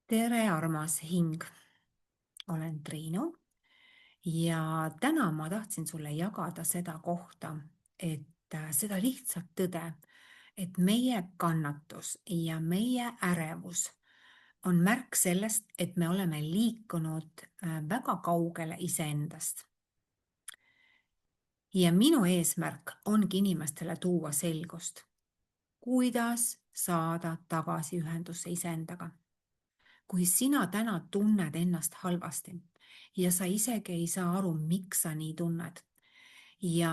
tere, armas hing. Olen Triinu ja täna ma tahtsin sulle jagada seda kohta, et seda lihtsalt tõde, et meie kannatus ja meie ärevus on märk sellest, et me oleme liikunud väga kaugele iseendast. Ja minu eesmärk ongi inimestele tuua selgust, kuidas saada tagasi ühendusse iseendaga. Kui sina täna tunned ennast halvasti ja sa isegi ei saa aru, miks sa nii tunned ja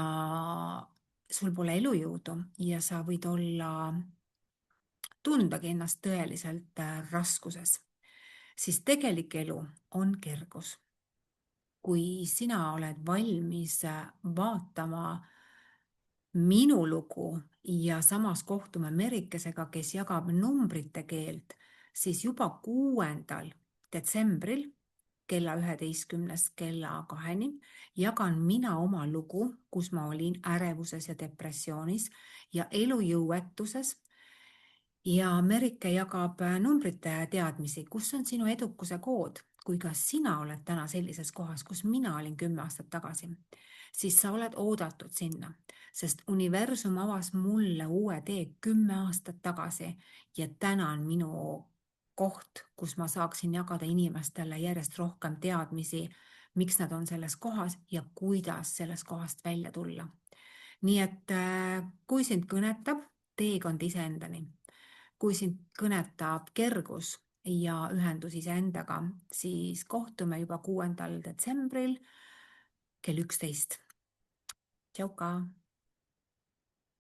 sul pole elujõudu ja sa võid tundagi ennast tõeliselt raskuses, siis tegelik elu on kergus. Kui sina oled valmis vaatama minu lugu ja samas kohtume Merikesega, kes jagab numbrite keelt, siis juba 6. detsembril kella 11 kella 2 jagan mina oma lugu, kus ma olin ärevuses ja depressioonis ja elujõuetuses. Ja Merike jagab numbrite teadmisi, kus on sinu edukuse kood. Kui ka sina oled täna sellises kohas, kus mina olin 10 aastat tagasi, siis sa oled oodatud sinna, sest universum avas mulle uue tee 10 aastat tagasi ja täna on minu koht, kus ma saaksin jagada inimestele järjest rohkem teadmisi, miks nad on selles kohas ja kuidas sellest kohast välja tulla. Nii et kui sind kõnetab teekond iseendani, kui sind kõnetab kergus ja ühendus iseendaga, siis kohtume juba 6. detsembril kell 11. Tšauka!